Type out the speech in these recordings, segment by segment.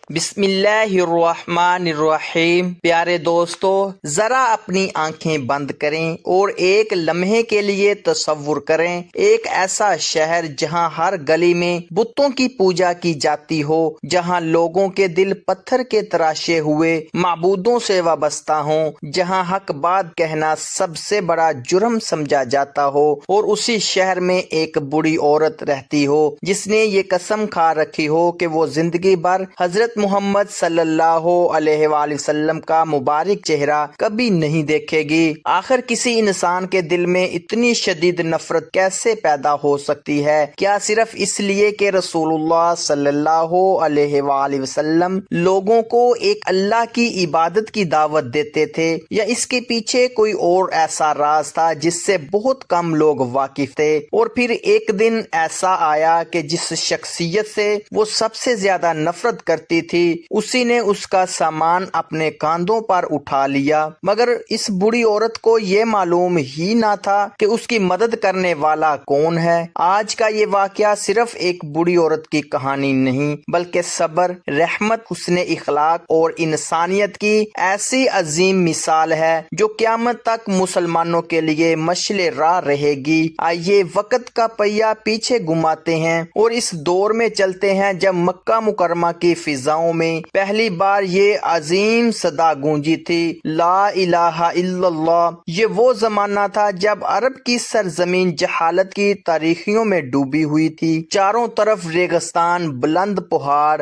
بسم اللہ الرحمن الرحیم۔ پیارے دوستو، ذرا اپنی آنکھیں بند کریں اور ایک لمحے کے لیے تصور کریں ایک ایسا شہر جہاں ہر گلی میں بتوں کی پوجا کی جاتی ہو، جہاں لوگوں کے دل پتھر کے تراشے ہوئے معبودوں سے وابستہ ہوں، جہاں حق بات کہنا سب سے بڑا جرم سمجھا جاتا ہو، اور اسی شہر میں ایک بوڑھی عورت رہتی ہو جس نے یہ قسم کھا رکھی ہو کہ وہ زندگی بھر حضرت محمد صلی اللہ علیہ وآلہ وسلم کا مبارک چہرہ کبھی نہیں دیکھے گی۔ آخر کسی انسان کے دل میں اتنی شدید نفرت کیسے پیدا ہو سکتی ہے؟ کیا صرف اس لیے کہ رسول اللہ صلی اللہ علیہ وآلہ وسلم لوگوں کو ایک اللہ کی عبادت کی دعوت دیتے تھے، یا اس کے پیچھے کوئی اور ایسا راز تھا جس سے بہت کم لوگ واقف تھے؟ اور پھر ایک دن ایسا آیا کہ جس شخصیت سے وہ سب سے زیادہ نفرت کرتی تھی اسی نے اس کا سامان اپنے کاندھوں پر اٹھا لیا، مگر اس بوڑھی عورت کو یہ معلوم ہی نہ تھا کہ اس کی مدد کرنے والا کون ہے۔ آج کا یہ واقعہ صرف ایک بوڑھی عورت کی کہانی نہیں، بلکہ صبر، رحمت، حسن اخلاق اور انسانیت کی ایسی عظیم مثال ہے جو قیامت تک مسلمانوں کے لیے مشعل راہ رہے گی۔ آئیے وقت کا پہیہ پیچھے گھماتے ہیں اور اس دور میں چلتے ہیں جب مکہ مکرمہ کی فضاؤں میں پہلی بار یہ عظیم صدا گونجی تھی، لا الہ الا اللہ۔ یہ وہ زمانہ تھا جب عرب کی سرزمین جہالت کی تاریکیوں میں ڈوبی ہوئی تھی، چاروں طرف ریگستان، بلند پہاڑ،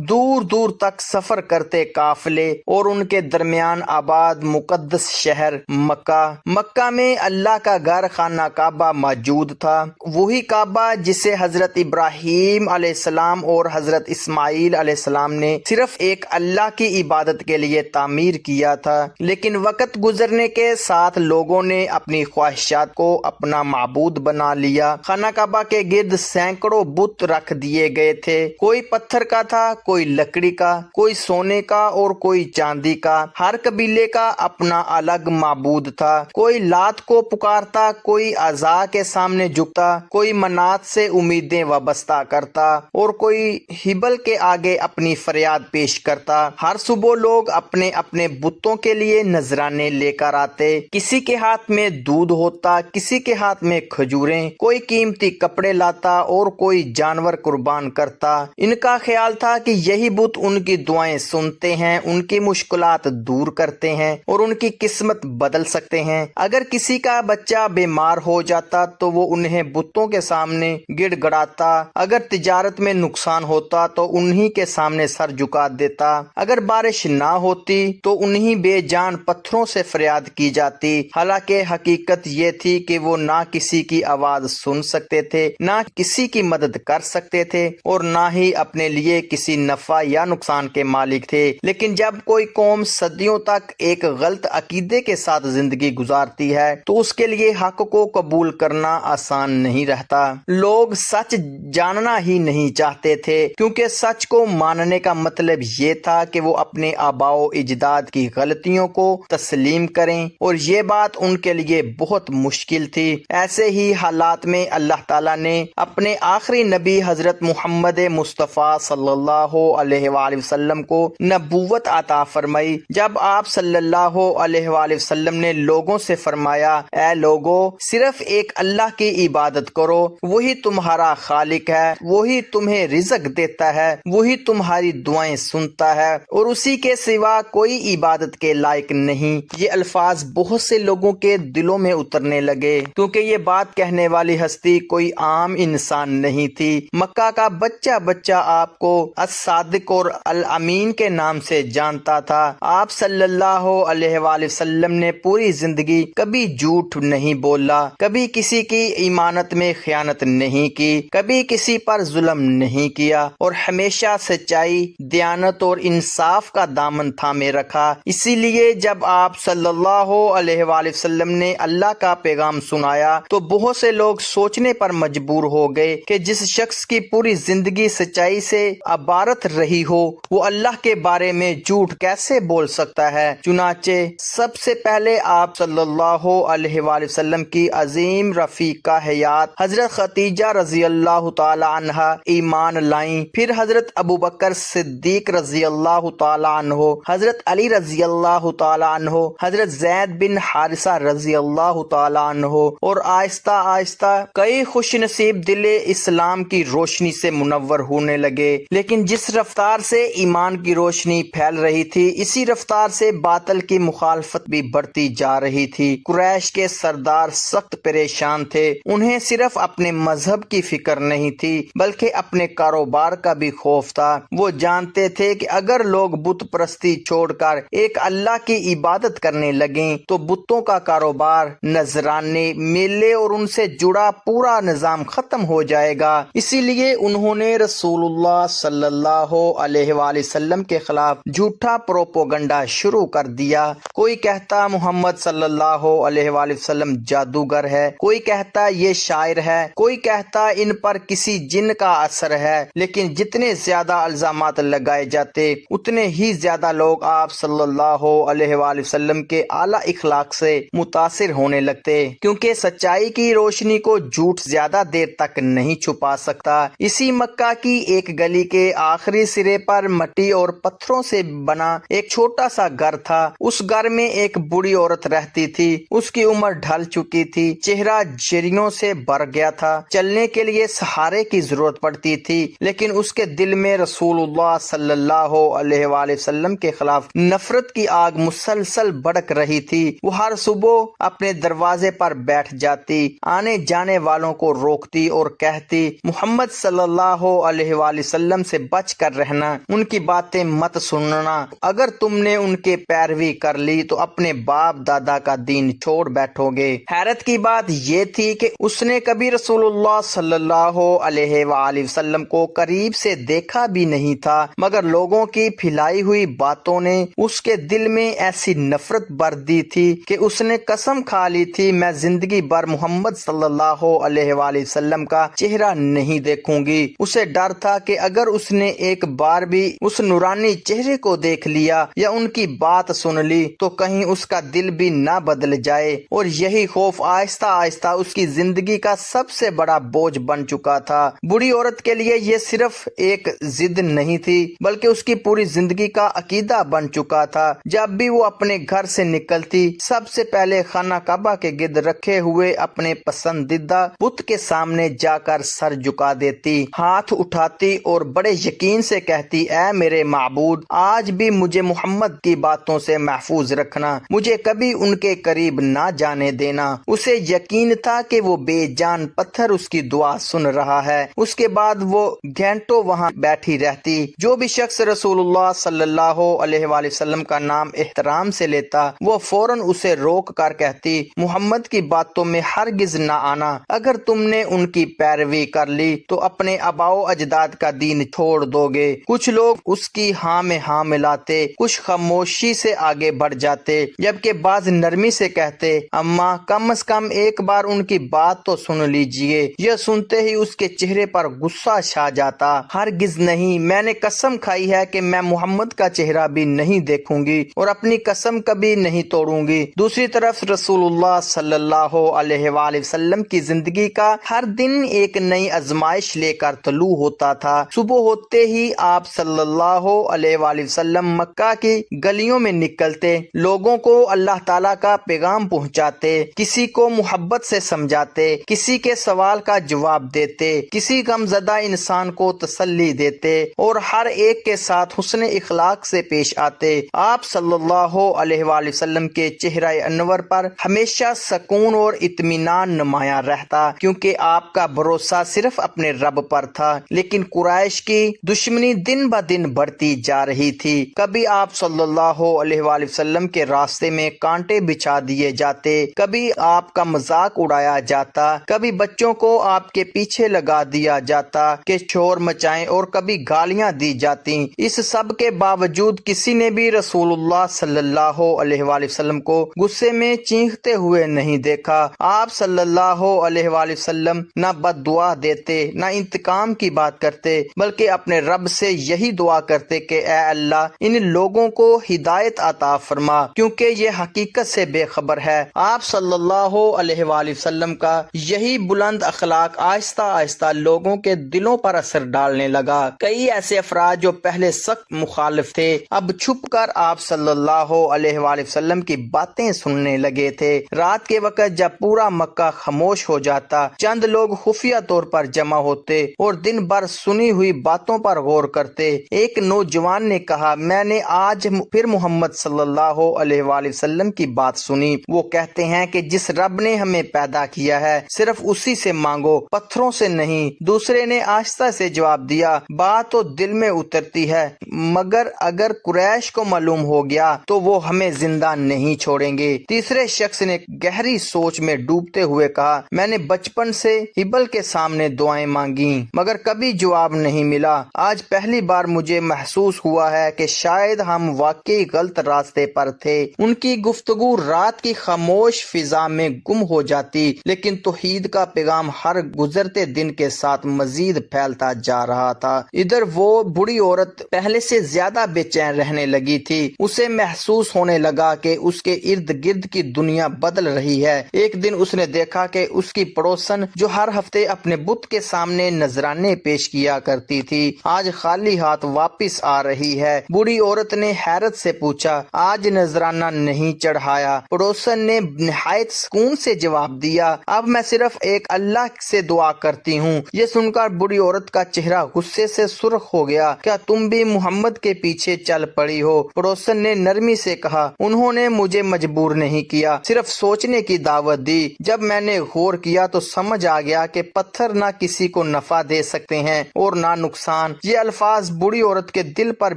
دور دور تک سفر کرتے قافلے، اور ان کے درمیان آباد مقدس شہر مکہ۔ مکہ میں اللہ کا گھر خانہ کعبہ موجود تھا، وہی کعبہ جسے حضرت ابراہیم علیہ السلام اور حضرت اسماعیل علیہ السلام نے صرف ایک اللہ کی عبادت کے لیے تعمیر کیا تھا۔ لیکن وقت گزرنے کے ساتھ لوگوں نے اپنی خواہشات کو اپنا معبود بنا لیا۔ خانہ کعبہ کے گرد سینکڑوں بت رکھ دیے گئے تھے، کوئی پتھر کا تھا، کوئی لکڑی کا، کوئی سونے کا اور کوئی چاندی کا۔ ہر قبیلے کا اپنا الگ معبود تھا، کوئی لات کو پکارتا، کوئی عزا کے سامنے جھکتا، کوئی منات سے امیدیں وابستہ کرتا اور کوئی ہبل کے آگے اپنی فریاد پیش کرتا۔ ہر صبح لوگ اپنے اپنے بتوں کے لیے نذرانے لے کر آتے، کسی کے ہاتھ میں دودھ ہوتا، کسی کے ہاتھ میں کھجوریں، کوئی قیمتی کپڑے لاتا اور کوئی جانور قربان کرتا۔ ان کا خیال تھا کہ یہی بت ان کی دعائیں سنتے ہیں، ان کی مشکلات دور کرتے ہیں اور ان کی قسمت بدل سکتے ہیں۔ اگر کسی کا بچہ بیمار ہو جاتا تو وہ انہیں بتوں کے سامنے گڑ گڑاتا، اگر تجارت میں نقصان ہوتا تو انہی کے سامنے سر جھکا دیتا، اگر بارش نہ ہوتی تو انہی بے جان پتھروں سے فریاد کی جاتی۔ حالانکہ حقیقت یہ تھی کہ وہ نہ کسی کی آواز سن سکتے تھے، نہ کسی کی مدد کر سکتے تھے اور نہ ہی اپنے لیے کسی نفع یا نقصان کے مالک تھے۔ لیکن جب کوئی قوم صدیوں تک ایک غلط عقیدے کے ساتھ زندگی گزارتی ہے تو اس کے لیے حق کو قبول کرنا آسان نہیں رہتا۔ لوگ سچ جاننا ہی نہیں چاہتے تھے، کیونکہ سچ کو ماننے کا مطلب یہ تھا کہ وہ اپنے آباء و اجداد کی غلطیوں کو تسلیم کریں، اور یہ بات ان کے لیے بہت مشکل تھی۔ ایسے ہی حالات میں اللہ تعالیٰ نے اپنے آخری نبی حضرت محمد مصطفیٰ صلی اللہ علیہ وآلہ وسلم کو نبوت عطا فرمائی۔ جب آپ صلی اللہ علیہ وآلہ وسلم نے لوگوں سے فرمایا، اے لوگو، صرف ایک اللہ کی عبادت کرو، وہی تمہارا خالق ہے، وہی تمہیں رزق دیتا ہے، وہی تمہاری دعائیں سنتا ہے، اور اسی کے سوا کوئی عبادت کے لائق نہیں۔ یہ الفاظ بہت سے لوگوں کے دلوں میں اترنے لگے، کیونکہ یہ بات کہنے والی ہستی کوئی عام انسان نہیں تھی۔ مکہ کا بچہ بچہ آپ کو الصادق اور الامین کے نام سے جانتا تھا۔ آپ صلی اللہ علیہ وآلہ وسلم نے پوری زندگی کبھی جھوٹ نہیں بولا، کبھی کسی کی ایمانت میں خیانت نہیں کی، کبھی کسی پر ظلم نہیں کیا، اور ہمیشہ سچائی، دیانت اور انصاف کا دامن تھامے رکھا۔ اسی لیے جب آپ صلی اللہ علیہ وآلہ وسلم نے اللہ کا پیغام سنایا تو بہت سے لوگ سوچنے پر مجبور ہو گئے کہ جس شخص کی پوری زندگی سچائی سے عبارت رہی ہو وہ اللہ کے بارے میں جھوٹ کیسے بول سکتا ہے؟ چنانچہ سب سے پہلے آپ صلی اللہ علیہ وآلہ وسلم کی عظیم رفیقہ حیات حضرت خدیجہ رضی اللہ تعالی عنہا ایمان لائیں، پھر حضرت ابوبکر صدیق رضی اللہ تعالیٰ عنہ، حضرت علی رضی اللہ تعالیٰ عنہ، حضرت زید بن حارثہ رضی اللہ تعالیٰ عنہ، اور آہستہ آہستہ کئی خوش نصیب دل اسلام کی روشنی سے منور ہونے لگے۔ لیکن جس رفتار سے ایمان کی روشنی پھیل رہی تھی، اسی رفتار سے باطل کی مخالفت بھی بڑھتی جا رہی تھی۔ قریش کے سردار سخت پریشان تھے، انہیں صرف اپنے مذہب کی فکر نہیں تھی بلکہ اپنے کاروبار کا بھی خوف تھا۔ وہ جانتے تھے کہ اگر لوگ بت پرستی چھوڑ کر ایک اللہ کی عبادت کرنے لگیں تو بتوں کا کاروبار، نذرانے، میلے اور ان سے جڑا پورا نظام ختم ہو جائے گا۔ اسی لیے انہوں نے رسول اللہ صلی اللہ علیہ وآلہ وسلم کے خلاف جھوٹا پروپوگنڈا شروع کر دیا۔ کوئی کہتا محمد صلی اللہ علیہ وآلہ وسلم جادوگر ہے، کوئی کہتا یہ شاعر ہے، کوئی کہتا ان پر کسی جن کا اثر ہے۔ لیکن جتنے زیادہ الزامات لگائے جاتے اتنے ہی زیادہ لوگ آپ صلی اللہ علیہ وآلہ وسلم کے اعلیٰ اخلاق سے متاثر ہونے لگتے، کیونکہ سچائی کی روشنی کو جھوٹ زیادہ دیر تک نہیں چھپا سکتا۔ اسی مکہ کی ایک گلی کے آخری سرے پر مٹی اور پتھروں سے بنا ایک چھوٹا سا گھر تھا۔ اس گھر میں ایک بوڑھی عورت رہتی تھی۔ اس کی عمر ڈھل چکی تھی، چہرہ جریوں سے بھر گیا تھا، چلنے کے لیے سہارے کی ضرورت پڑتی تھی، لیکن اس کے دل میں رسول اللہ صلی اللہ علیہ وآلہ وسلم کے خلاف نفرت کی آگ مسلسل بھڑک رہی تھی۔ وہ ہر صبح اپنے دروازے پر بیٹھ جاتی، آنے جانے والوں کو روکتی اور کہتی محمد صلی اللہ علیہ وآلہ وسلم سے بچ کر رہنا، ان کی باتیں مت سننا، اگر تم نے ان کے پیروی کر لی تو اپنے باپ دادا کا دین چھوڑ بیٹھو گے۔ حیرت کی بات یہ تھی کہ اس نے کبھی رسول اللہ صلی اللہ علیہ وآلہ وسلم کو قریب سے دیکھا بھی نہیں تھا، مگر لوگوں کی پھیلائی ہوئی باتوں نے اس کے دل میں ایسی نفرت بھر دی تھی کہ اس نے قسم کھا لی تھی میں زندگی بھر محمد صلی اللہ علیہ وآلہ وسلم کا چہرہ نہیں دیکھوں گی۔ اسے ڈر تھا کہ اگر اس نے ایک بار بھی اس نورانی چہرے کو دیکھ لیا یا ان کی بات سن لی تو کہیں اس کا دل بھی نہ بدل جائے، اور یہی خوف آہستہ آہستہ اس کی زندگی کا سب سے بڑا بوجھ بن چکا تھا۔ بوڑھی عورت کے لیے یہ صرف ایک ضد نہیں تھی بلکہ اس کی پوری زندگی کا عقیدہ بن چکا تھا۔ جب بھی وہ اپنے گھر سے نکلتی سب سے پہلے خانہ کعبہ کے گرد رکھے ہوئے اپنے پسندیدہ بت کے سامنے جا کر سر جھکا دیتی، ہاتھ اٹھاتی اور بڑے یقین سے کہتی اے میرے معبود، آج بھی مجھے محمد کی باتوں سے محفوظ رکھنا، مجھے کبھی ان کے قریب نہ جانے دینا۔ اسے یقین تھا کہ وہ بے جان پتھر اس کی دعا سن رہا ہے۔ اس کے بعد وہ گھنٹوں وہاں بیٹھی رہتی۔ جو بھی شخص رسول اللہ صلی اللہ علیہ وآلہ وسلم کا نام احترام سے لیتا وہ فوراً اسے روک کر کہتی محمد کی باتوں میں ہرگز نہ آنا، اگر تم نے ان کی پیروی کر لی تو اپنے آباء و اجداد کا دین چھوڑ دو گے۔ کچھ لوگ اس کی ہاں میں ہاں ملاتے، کچھ خاموشی سے آگے بڑھ جاتے، جبکہ بعض نرمی سے کہتے اماں کم از کم ایک بار ان کی بات تو سن لیجئے۔ یہ سنتے ہی اس کے چہرے پر غصہ چھا جاتا۔ ہرگز نہیں، میں نے قسم کھائی ہے کہ میں محمد کا چہرہ بھی نہیں دیکھوں گی اور اپنی قسم کبھی نہیں توڑوں گی۔ دوسری طرف رسول اللہ صلی اللہ علیہ وآلہ وسلم کی زندگی کا ہر دن ایک نئی آزمائش لے کر طلوع ہوتا تھا۔ صبح ہوتے ہی آپ صلی اللہ علیہ وآلہ وسلم مکہ کی گلیوں میں نکلتے، لوگوں کو اللہ تعالیٰ کا پیغام پہنچاتے، کسی کو محبت سے سمجھاتے، کسی کے سوال کا جواب دیتے، کسی غمزدہ انسان کو تسلی دیتے اور ہر ایک کے ساتھ حسن اخلاق سے پیش آتے۔ آپ صلی اللہ علیہ وآلہ وسلم کے چہرہ انور پر ہمیشہ سکون اور اطمینان نمایاں رہتا، کیونکہ آپ کا بھروسہ صرف اپنے رب پر تھا۔ لیکن قریش کی دشمنی دن بہ دن بڑھتی جا رہی تھی۔ کبھی آپ صلی اللہ علیہ وآلہ وسلم کے راستے میں کانٹے بچھا دیے جاتے، کبھی آپ کا مذاق اڑایا جاتا، کبھی بچوں کو آپ کے پیچھے لگا دیا جاتا کہ شور مچائیں، اور کبھی گالیاں دی جاتی۔ اس سب کے باوجود کسی نے بھی رسول اللہ صلی اللہ علیہ وآلہ وسلم کو غصے میں چیختے ہوئے نہیں دیکھا۔ آپ صلی اللہ علیہ وآلہ وسلم نہ بد دعا دیتے، نہ انتقام کی بات کرتے، بلکہ اپنے رب سے یہی دعا کرتے کہ اے اللہ ان لوگوں کو ہدایت عطا فرما، کیونکہ یہ حقیقت سے بے خبر ہے۔ آپ صلی اللہ علیہ وآلہ وسلم کا یہی بلند اخلاق آہستہ آہستہ لوگوں کے دلوں پر اثر ڈالنے لگا۔ کئی ایسے افراد جو پہلے سخت مخالف تھے اب چھپ کر آپ صلی اللہ علیہ وآلہ وسلم کی باتیں سننے لگے تھے۔ رات کے وقت جب پورا مکہ خاموش ہو جاتا، چند لوگ خفیہ طور پر جمع ہوتے اور دن بھر سنی ہوئی باتوں پر غور کرتے۔ ایک نوجوان نے کہا، میں نے آج پھر محمد صلی اللہ علیہ وآلہ وسلم کی بات سنی۔ وہ کہتے ہیں کہ جس رب نے ہمیں پیدا کیا ہے صرف اسی سے مانگو، پتھروں سے نہیں۔ دوسرے نے آہستہ سے جواب دیا، بات تو دل میں اترتی ہے، مگر اگر قریش کو معلوم ہو گیا تو وہ ہمیں زندہ نہیں چھوڑیں گے۔ تیسرے شخص نے گہری سوچ میں ڈوبتے ہوئے کہا، میں نے بچپن سے ہبل کے سامنے دعائیں مانگی مگر کبھی جواب نہیں ملا۔ آج پہلی بار مجھے محسوس ہوا ہے کہ شاید ہم واقعی غلط راستے پر تھے۔ ان کی گفتگو رات کی خاموش فضا میں گم ہو جاتی، لیکن توحید کا پیغام ہر گزرتے دن کے ساتھ مزید پھیلتا جا رہا تھا۔ ادھر وہ بوڑھی عورت پہلے سے زیادہ بے چین رہنے لگی تھی۔ اسے محسوس ہونے لگا کہ اس کے ارد گرد کی دنیا بدل رہی ہے۔ ایک دن اس نے دیکھا کہ اس کی پڑوسن جو ہر ہفتے اپنے بت کے سامنے نذرانے پیش کیا کرتی تھی آج خالی ہاتھ واپس آ رہی ہے۔ بوڑھی عورت نے حیرت سے پوچھا، آج نذرانہ نہیں چڑھایا؟ پڑوسن نے نہایت سکون سے جواب دیا، اب میں صرف ایک اللہ سے دعا کرتی ہوں۔ یہ سن کر بوڑھی عورت کا چہرہ غصے سے سرخ ہو گیا، کیا تم بھی محمد کے پیچھے چل پڑی ہو؟ پڑوسن نے نرمی سے کہا، انہوں نے مجھے مجبور نہیں کیا، صرف سوچنے کی دعوت دی۔ جب میں نے غور کیا تو سمجھ آ گیا کہ پتھر نہ کسی کو نفع دے سکتے ہیں اور نہ نقصان۔ یہ الفاظ بوڑھی عورت کے دل پر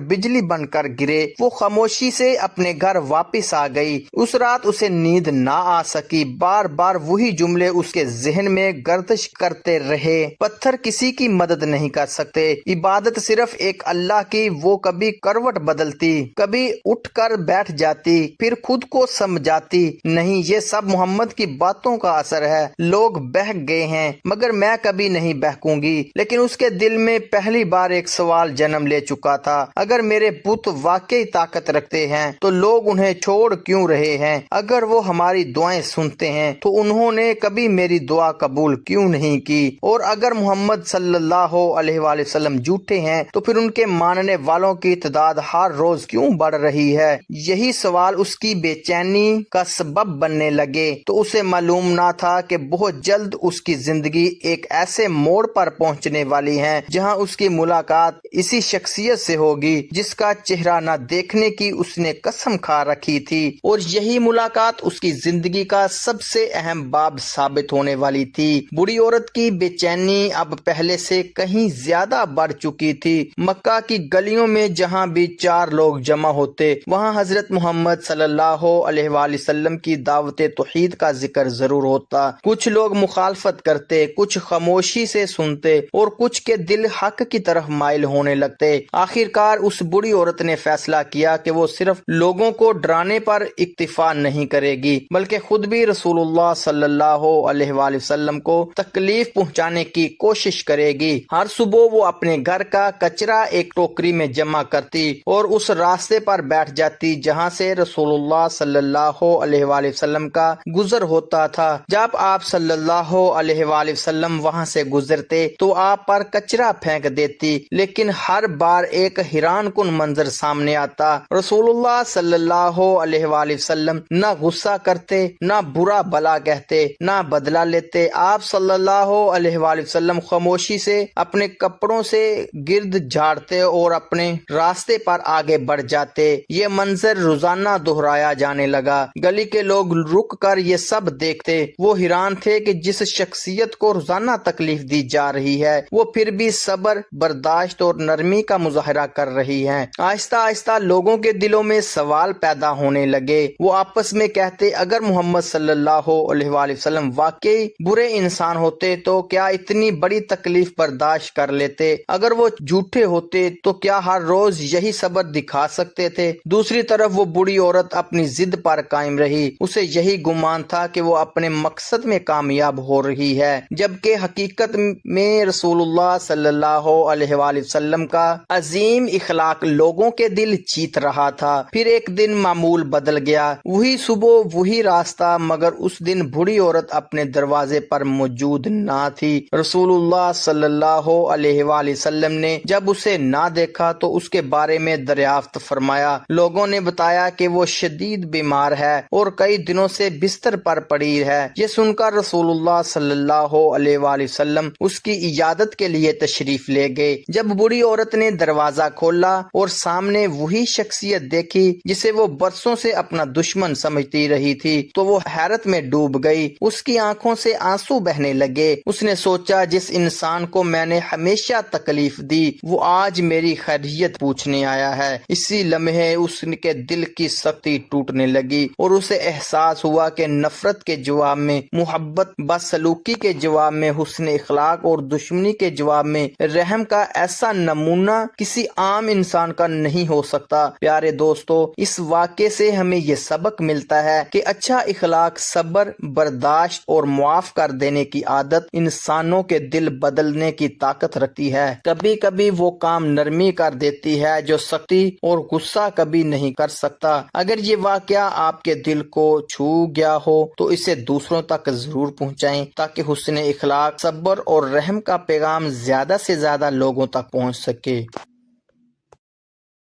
بجلی بن کر گرے۔ وہ خاموشی سے اپنے گھر واپس آ گئی۔ اس رات اسے نیند نہ آ سکی، بار بار وہی جملے اس کے ذہن میں گردش کرتے رہے۔ پتھر کسی کی مدد نہیں کر سکتے، عبادت صرف ایک اللہ کی۔ وہ کبھی کروٹ بدلتی، کبھی اٹھ کر بیٹھ جاتی، پھر خود کو سمجھاتی، نہیں یہ سب محمد کی باتوں کا اثر ہے۔ لوگ بہک گئے ہیں مگر میں کبھی نہیں بہکوں گی۔ لیکن اس کے دل میں پہلی بار ایک سوال جنم لے چکا تھا، اگر میرے بت واقعی طاقت رکھتے ہیں تو لوگ انہیں چھوڑ کیوں رہے ہیں؟ اگر وہ ہماری دعائیں سنتے ہیں تو انہوں نے کبھی میری دعا قبول کیوں نہیں کی؟ اور اگر محمد صلی اللہ علیہ وآلہ وسلم جھوٹے ہیں تو پھر ان کے ماننے والوں کی تعداد ہر روز کیوں بڑھ رہی ہے؟ یہی سوال اس کی بے چینی کا سبب بننے لگے تو اسے معلوم نہ تھا کہ بہت جلد اس کی زندگی ایک ایسے موڑ پر پہنچنے والی ہے جہاں اس کی ملاقات اسی شخصیت سے ہوگی جس کا چہرہ نہ دیکھنے کی اس نے قسم کھا رکھی تھی، اور یہی ملاقات اس کی زندگی کا سب سے اہم باب ثابت ہونے والی تھی۔ بوڑھی عورت کی بے چینی اب پہلے سے کہیں زیادہ بڑھ چکی تھی۔ مکہ کی گلیوں میں جہاں بھی چار لوگ جمع ہوتے وہاں حضرت محمد صلی اللہ علیہ وآلہ وسلم کی دعوت توحید کا ذکر ضرور ہوتا۔ کچھ لوگ مخالفت کرتے، کچھ خاموشی سے سنتے اور کچھ کے دل حق کی طرف مائل ہونے لگتے۔ آخر کار اس بڑی عورت نے فیصلہ کیا کہ وہ صرف لوگوں کو ڈرانے پر اکتفا نہیں کرے گی بلکہ خود بھی رسول اللہ صلی اللہ علیہ وآلہ وسلم کو تکلیف پہنچانے کی کوشش کرے گی۔ ہر صبح وہ اپنے گھر کا کچرا ایک ٹوکری میں جمع کرتی اور اس راستے پر بیٹھ جاتی جہاں سے رسول اللہ صلی اللہ علیہ وآلہ وسلم کا گزر ہوتا تھا۔ جب آپ صلی اللہ علیہ وآلہ وسلم وہاں سے گزرتے تو آپ پر کچرا پھینک دیتی، لیکن ہر بار ایک حیران کن منظر سامنے آتا۔ رسول اللہ صلی اللہ علیہ وآلہ وسلم نہ غصہ کرتے، نہ برا بلا کہتے، نہ بدلہ لیتے۔ آپ صلی اللہ علیہ وآلہ وسلم خاموشی سے اپنے کپڑوں سے گرد جھاڑتے اور اپنے راستے پر آگے بڑھ جاتے۔ یہ منظر روزانہ دہرایا جانے لگا۔ گلی کے لوگ رک کر یہ سب دیکھتے۔ وہ حیران تھے کہ جس شخصیت کو روزانہ تکلیف دی جا رہی ہے وہ پھر بھی صبر، برداشت اور نرمی کا مظاہرہ کر رہی ہے۔ آہستہ آہستہ لوگوں کے دلوں میں سوال پیدا ہونے لگے۔ وہ آپس میں کہتے، اگر محمد صلی اللہ علیہ وآلہ وسلم واقعی برے انسان ہوتے تو کیا اتنی بڑی تکلیف برداشت کر لیتے؟ اگر وہ جھوٹے ہوتے تو کیا ہر روز یہی صبر دکھا سکتے تھے؟ دوسری طرف وہ بوڑھی عورت اپنی ضد پر قائم رہی۔ اسے یہی گمان تھا کہ وہ اپنے مقصد میں کامیاب ہو رہی ہے، جبکہ حقیقت میں رسول اللہ صلی اللہ علیہ وآلہ وسلم کا عظیم اخلاق لوگوں کے دل جیت رہا تھا۔ پھر ایک دن معمول بدل گیا، وہی صبح، وہی راستہ، مگر اس دن بوڑھی عورت اپنے دروازے پر موجود نہ تھی۔ رسول اللہ صلی اللہ علیہ وآلہ وسلم نے جب اسے نہ دیکھا تو اس کے بارے میں دریافت فرمایا۔ لوگوں نے بتایا کہ وہ شدید بیمار ہے اور کئی دنوں سے بستر پر پڑی ہے۔ یہ سن کر رسول اللہ صلی اللہ علیہ وآلہ وسلم اس کی عیادت کے لیے تشریف لے گئے۔ جب بوڑھی عورت نے دروازہ کھولا اور سامنے وہی شخصیت دیکھی جسے وہ برسوں سے اپنا دشمن سمجھتی رہی تھی تو وہ حیرت میں ڈوب گئی۔ اس کی آنکھوں سے آنسو بہنے لگے۔ اس نے سوچا جس انسان کو میں نے ہمیشہ تکلیف دی وہ آج میری خیریت پوچھنے آیا ہے۔ اسی لمحے اس کے دل کی سختی ٹوٹنے لگی اور اسے احساس ہوا کہ نفرت کے جواب میں محبت، بدسلوکی کے جواب میں حسن اخلاق اور دشمنی کے جواب میں رحم کا ایسا نمونہ کسی عام انسان کا نہیں ہو سکتا۔ پیارے دوستو، اس واقعے سے ہمیں یہ سبق ملتا ہے کہ اچھا اخلاق، صبر، برداشت اور معاف کر دینے کی عادت انسانوں کے دل بدلنے کی طاقت رکھتی ہے۔ کبھی کبھی وہ کام نرمی کر دیتی ہے جو سختی اور غصہ کبھی نہیں کر سکتا۔ اگر یہ واقعہ آپ کے دل کو چھو گیا ہو تو اسے دوسروں تک ضرور پہنچائیں تاکہ حسن اخلاق، صبر اور رحم کا پیغام زیادہ سے زیادہ لوگوں تک پہنچ سکے۔